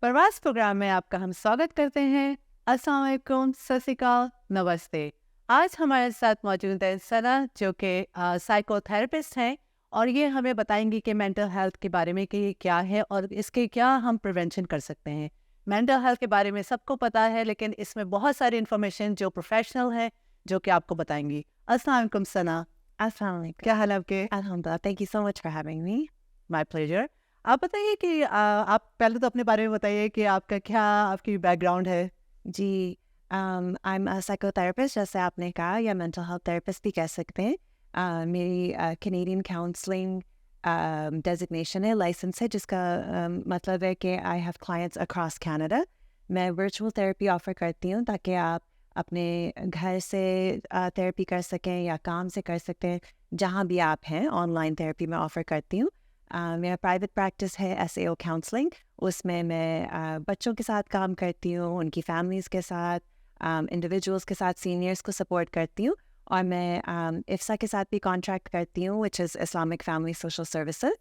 प्रवास प्रोग्राम में आपका हम स्वागत करते हैं। अस्सलाम वालेकुम, सत श्री अकाल, नमस्ते। आज हमारे साथ मौजूद है सना, जो कि साइकोथेरेपिस्ट हैं, और ये हमें बताएंगी कि मेंटल हेल्थ के बारे में कि ये क्या है और इसके क्या हम प्रिवेंशन कर सकते हैं। मेंटल हेल्थ के बारे में सबको पता है, लेकिन इसमें बहुत सारी इन्फॉर्मेशन जो प्रोफेशनल है जो कि आपको बताएंगी। अस्सलाम वालेकुम सना, Assalamu alaikum. क्या हाल है आपके? Alhamdulillah. Thank you so much for having me. My pleasure. आप बताइए कि आप पहले तो अपने बारे में बताइए कि आपका क्या आपकी बैकग्राउंड है। जी, I'm a psychotherapist जैसे आपने कहा या mental health therapist भी कह सकते हैं। मेरी Canadian counseling designation है, license है, जिसका मतलब है कि I have clients across Canada। मैं virtual therapy offer करती हूँ ताकि आप अपने घर से therapy कर सकें या काम से कर सकते हैं, जहाँ भी आप हैं। online therapy मैं offer करती हूँ। मेरा प्राइवेट प्रैक्टिस है SAO काउंसलिंग। उसमें मैं बच्चों के साथ काम करती हूँ, उनकी फैमिलीज़ के साथ, इंडिविजुअल्स के साथ, सीनियर्स को सपोर्ट करती हूँ। और मैं इफ्सा के साथ भी कॉन्ट्रैक्ट करती हूँ, which is Islamic family social services.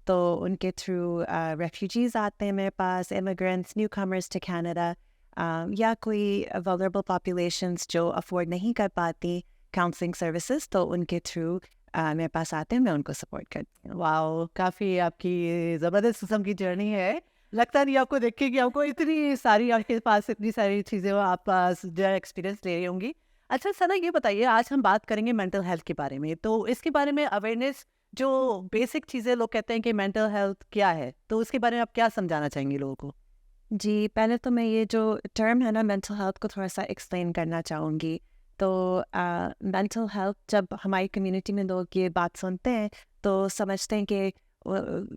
तो उनके थ्रू रेफ्यूजीज़ आते हैं मेरे पास, immigrants, new comers to Canada, या कोई वल्नरेबल पॉपुलेशंस जो अफोर्ड नहीं कर पाती काउंसलिंग सर्विसेज, तो उनके थ्रू मेरे पास आते हैं, मैं उनको सपोर्ट करती हूँ। वाओ, काफ़ी आपकी ज़बरदस्त किस्म की जर्नी है। लगता नहीं आपको देख के कि आपको इतनी सारी आपके पास इतनी सारी चीज़ें आप पास जो है एक्सपीरियंस ले रही होंगी। अच्छा सना, ये बताइए, आज हम बात करेंगे मेंटल हेल्थ के बारे में, तो इसके बारे में अवेयरनेस, जो बेसिक चीज़ें लोग कहते हैं कि मेंटल हेल्थ क्या है, तो उसके बारे में आप क्या समझाना चाहेंगे लोगों को? जी, पहले तो मैं ये जो टर्म है ना मेंटल हेल्थ को थोड़ा-सा एक्सप्लेन करना चाहूँगी। तो मेंटल हेल्थ जब हमारी कम्युनिटी में लोग ये बात सुनते हैं, तो समझते हैं कि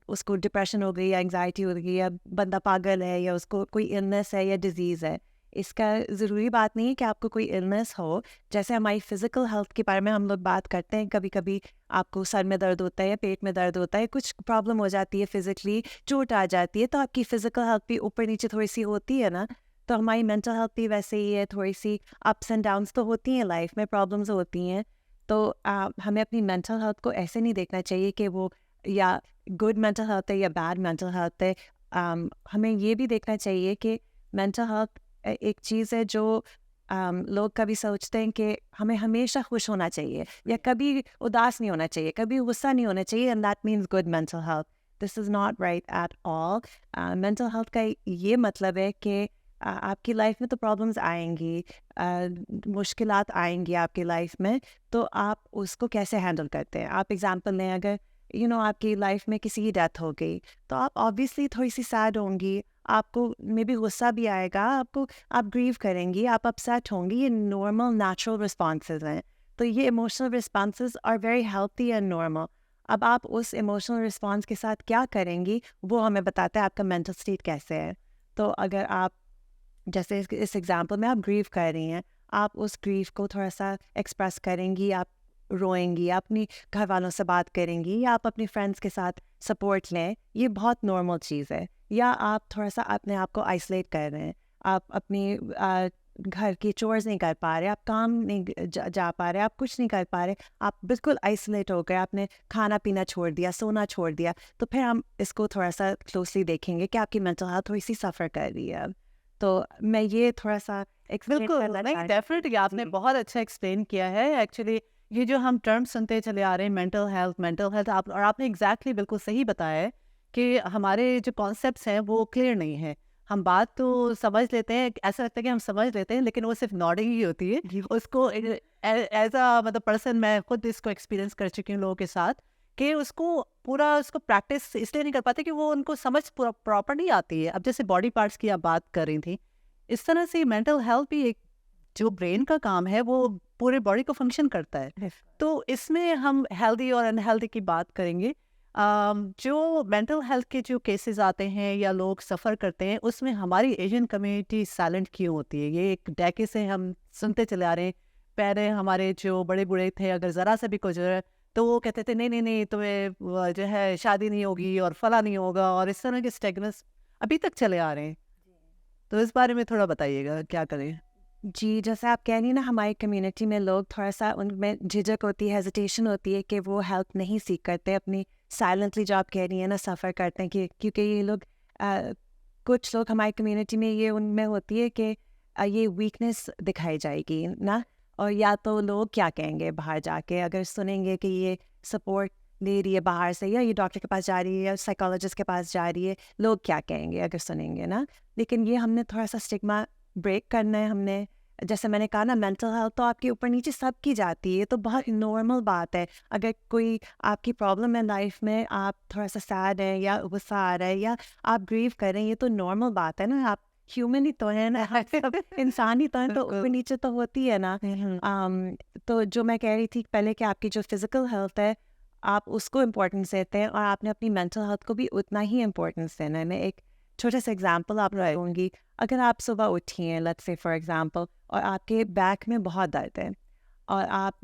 उसको डिप्रेशन हो गई या एंग्ज़ायटी हो गई या बंदा पागल है या उसको कोई इलनेस है या डिज़ीज़ है। इसका ज़रूरी बात नहीं है कि आपको कोई इलनेस हो। जैसे हमारी फ़िज़िकल हेल्थ के बारे में हम लोग बात करते हैं, कभी-कभी आपको सर में दर्द होता है या पेट में दर्द होता है, कुछ प्रॉब्लम हो जाती है फ़िज़िकली, चोट आ जाती है, तो आपकी फ़िज़िकल हेल्थ भी ऊपर-नीचे थोड़ी-सी होती है ना, तो हमारी मेंटल हेल्थ भी वैसे ही है, थोड़ी-सी अप्स एंड डाउन्स तो होती हैं लाइफ़ में, प्रॉब्लम्स होती हैं। तो हमें अपनी मेंटल हेल्थ को ऐसे नहीं देखना चाहिए कि वो या गुड मेंटल हेल्थ है या बैड मेंटल हेल्थ है। हमें ये भी देखना चाहिए कि मेंटल हेल्थ एक चीज़ है जो लोग कभी सोचते हैं कि हमें हमेशा खुश होना चाहिए या कभी उदास नहीं होना चाहिए, कभी गुस्सा नहीं होना चाहिए, and that means good mental health. This is not right at all. Mental health का ये मतलब है कि आपकी लाइफ में तो प्रॉब्लम्स आएंगी, मुश्किलात आएंगी आपकी लाइफ में, तो आप उसको कैसे हैंडल करते हैं। आप एग्जांपल लें, अगर आपकी लाइफ में किसी की डेथ हो गई, तो आप ऑब्वियसली थोड़ी सी सैड होंगी, आपको मे बी गुस्सा भी आएगा, आप ग्रीव करेंगी, आप अपसेट होंगी। ये नॉर्मल नेचुरल रिस्पॉन्सेज हैं। तो ये emotional responses are very healthy and normal. अब आप उस इमोशनल रिस्पॉन्स के साथ क्या करेंगी, वो हमें बताता है आपका मेंटल स्टेट कैसे है। तो अगर आप जैसे इस एग्जांपल में आप ग्रीव कर रही हैं, आप उस ग्रीफ को थोड़ा-सा एक्सप्रेस करेंगी, आप रोएँगी, आप अपनी घर वालों से बात करेंगी या आप अपने फ्रेंड्स के साथ सपोर्ट लें, ये बहुत नॉर्मल चीज़ है। या आप थोड़ा-सा अपने आप को आइसोलेट कर रहे हैं, आप अपनी घर की चोर्स नहीं कर पा रहे, आप काम नहीं जा पा रहे, आप कुछ नहीं कर पा रहे, आप बिल्कुल आइसोलेट हो गए, आपने खाना-पीना छोड़ दिया, सोना छोड़ दिया, तो फिर हम इसको थोड़ा-सा क्लोज़ली देखेंगे कि आपकी मेंटल हेल्थ थोड़ी-सी सफ़र कर रही है अब। तो मैं ये थोड़ा-सा एक्सप्लेन बिल्कुल, करना नहीं चाहती डेफ़िनेटली आपने जी। बहुत अच्छा एक्सप्लेन किया है। एक्चुअली ये जो हम टर्म सुनते चले आ रहे हैं, मेंटल हेल्थ, आप और आपने एग्ज़ैक्टली बिल्कुल सही बताया है कि हमारे जो कॉन्सेप्ट्स हैं वो क्लियर नहीं है। हम बात तो समझ लेते हैं, ऐसा लगता है कि हम समझ लेते हैं, लेकिन वो सिर्फ़ नॉडिंग ही होती है। जी। उसको एज़ अ मतलब पर्सन मैं खुद इसको एक्सपीरियंस कर चुकी हूँ लोगों के साथ, कि उसको प्रैक्टिस इसलिए नहीं कर पाते कि वो उनको समझ प्रॉपर नहीं आती है। अब जैसे बॉडी पार्ट्स की आप बात कर रही थी, इस तरह से मेंटल हेल्थ भी एक, जो ब्रेन का काम है वो पूरे बॉडी को फंक्शन करता है। तो इसमें हम हेल्दी और अनहेल्दी की बात करेंगे। जो मेंटल हेल्थ के जो केसेस आते हैं या लोग सफ़र करते हैं, उसमें हमारी एशियन कम्युनिटी साइलेंट क्यों होती है? ये एक डेके से हम सुनते चले आ रहे हैं। पहले हमारे जो बड़े बूढ़े थे, अगर ज़रा सा भी कुछ हो जाए, तो वो कहते थे नहीं नहीं नहीं, तुम्हें जो है शादी नहीं होगी और फला नहीं होगा, और इस तरह के स्टेगनेस अभी तक चले आ रहे हैं। तो इस बारे में थोड़ा बताइएगा, क्या करें? जी, जैसे आप कह रही हैं ना, हमारी कम्युनिटी में लोग थोड़ा-सा उनमें झिझक होती है, हेजिटेशन होती है कि वो हेल्प नहीं सीख करते अपनी। साइलेंटली जो आप कह रही हैं ना, सफ़र करते हैं कि क्योंकि ये लोग कुछ लोग हमारी कम्युनिटी में ये उनमें होती है कि ये वीकनेस दिखाई जाएगी ना, और या तो लोग क्या कहेंगे बाहर जाके अगर सुनेंगे कि ये सपोर्ट ले रही है बाहर से, या ये डॉक्टर के पास जा रही है या साइकोलॉजिस्ट के पास जा रही है, लोग क्या कहेंगे अगर सुनेंगे ना। लेकिन ये हमने थोड़ा सा स्टिग्मा ब्रेक करना है। हमने जैसे मैंने कहा ना, मेंटल हेल्थ तो आपके ऊपर नीचे सबकी जाती है, तो बहुत नॉर्मल बात है। अगर कोई आपकी प्रॉब्लम है लाइफ में, आप थोड़ा सा सैड है या गुस्सा आ रहा है या आप ग्रीव कर रहे हैं, ये तो नॉर्मल बात है ना। आप ह्यूमन ही तो है ना, हम सब इंसान ही तो हैं, तो ऊपर नीचे तो होती है ना। तो जो मैं कह रही थी पहले कि आपकी जो फिजिकल हेल्थ है आप उसको इम्पोर्टेंस देते हैं, और आपने अपनी मेंटल हेल्थ को भी उतना ही इम्पोर्टेंस देना है। मैं एक छोटा सा एग्जांपल आप दूंगी। अगर आप सुबह उठी हैं, लेट्स से फॉर एग्जांपल, और आपके बैक में बहुत दर्द है, और आप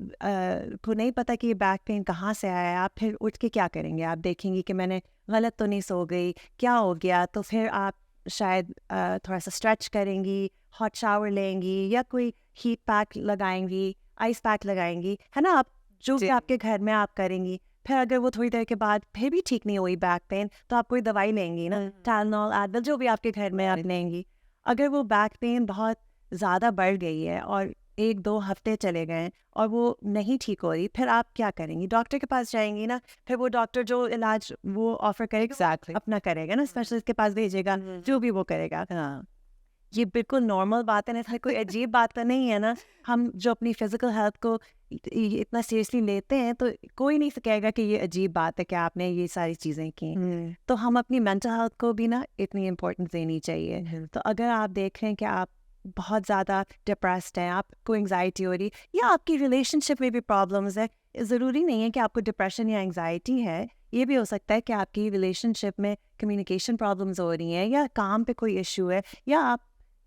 को नहीं पता कि ये बैक पेन कहाँ से आया है, आप फिर उठ के क्या करेंगे? आप देखेंगी कि मैंने गलत तो नहीं सो गई, क्या हो गया? तो फिर आप शायद थोड़ा सा स्ट्रेच करेंगी, हॉट शावर लेंगी, या कोई हीट पैक लगाएंगी, आइस पैक लगाएंगी, है ना। आप जो भी आपके घर में आप करेंगी। फिर अगर वो थोड़ी देर के बाद फिर भी ठीक नहीं हुई बैक पेन, तो आप कोई दवाई लेंगी ना, टाइलेनॉल, एडविल, जो भी आपके घर में आप लेंगी। अगर वो बैक पेन बहुत ज़्यादा बढ़ गई है और 1-2 हफ्ते चले गए और वो नहीं ठीक हो रही, फिर आप क्या करेंगी? डॉक्टर के पास जाएंगी ना। फिर वो डॉक्टर जो इलाज वो ऑफर करेगा एग्जैक्टली। अपना करेगा ना, स्पेशलिस्ट के पास भेजेगा, जो भी वो करेगा। हाँ। ये बिल्कुल नॉर्मल बात है ना, था कोई अजीब बात तो नहीं है ना। हम जो अपनी फिजिकल हेल्थ को इतना सीरियसली लेते हैं, तो कोई नहीं कहेगा कि ये अजीब बात है कि आपने ये सारी चीज़ें की। तो हम अपनी मेंटल हेल्थ को भी ना इतनी इम्पोर्टेंस देनी चाहिए। तो अगर आप देख रहे हैं कि आप बहुत ज़्यादा डिप्रेस्ड हैं, आपको एंग्जाइटी हो रही, या आपकी रिलेशनशिप में भी प्रॉब्लम्स है, ज़रूरी नहीं है कि आपको डिप्रेशन या एंग्जाइटी है। ये भी हो सकता है कि आपकी रिलेशनशिप में कम्युनिकेशन प्रॉब्लम्स हो रही हैं, या काम पे कोई इशू है, या आप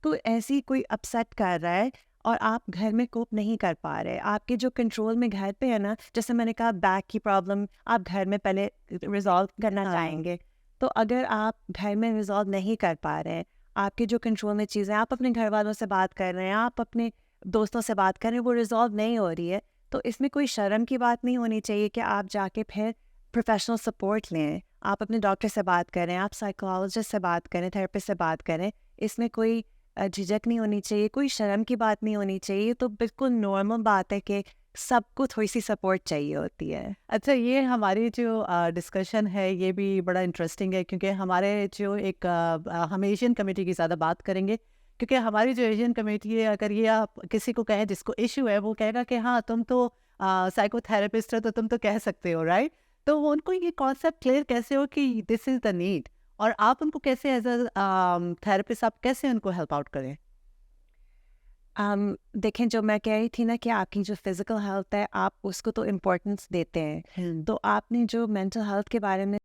तो ऐसी कोई अपसेट कर रहा है और आप घर में कोप नहीं कर पा रहे। आपके जो कंट्रोल में घर पे है ना, जैसे मैंने कहा बैक की प्रॉब्लम आप घर में पहले रिजॉल्व करना चाहेंगे। तो अगर आप घर में रिजॉल्व नहीं कर पा रहे हैं, आपके जो कंट्रोल में चीज़ें, आप अपने घर वालों से बात कर रहे हैं, आप अपने दोस्तों से बात कर रहे हैं, वो रिजॉल्व नहीं हो रही है, तो इसमें कोई शर्म की बात नहीं होनी चाहिए कि आप जाके फिर प्रोफेशनल सपोर्ट लें। आप अपने डॉक्टर से बात करें, आप साइकोलॉजिस्ट से बात करें, थेरेपिस्ट से बात करें। इसमें कोई झिझक नहीं होनी चाहिए, कोई शर्म की बात नहीं होनी चाहिए। तो बिल्कुल नॉर्मल बात है कि सबको थोड़ी सी सपोर्ट चाहिए होती है। अच्छा, ये हमारी जो डिस्कशन है ये भी बड़ा इंटरेस्टिंग है, क्योंकि हमारे जो एक हम एशियन कम्युनिटी की ज़्यादा बात करेंगे, क्योंकि हमारी जो एशियन कम्युनिटी है, अगर ये आप किसी को कहें जिसको इशू है, वो कहेगा कि हाँ तुम तो साइकोथेरेपिस्ट हो, तो तुम तो कह सकते हो, राइट। तो वो उनको ये कॉन्सेप्ट क्लियर कैसे हो कि दिस इज़ द नीड, और आप उनको कैसे एज अ थेरेपिस्ट आप कैसे उनको हेल्प आउट करें? देखें, जो मैं कह रही थी ना कि आपकी जो फिजिकल हेल्थ है आप उसको तो इम्पोर्टेंस देते हैं, तो आपने जो मेंटल हेल्थ के बारे में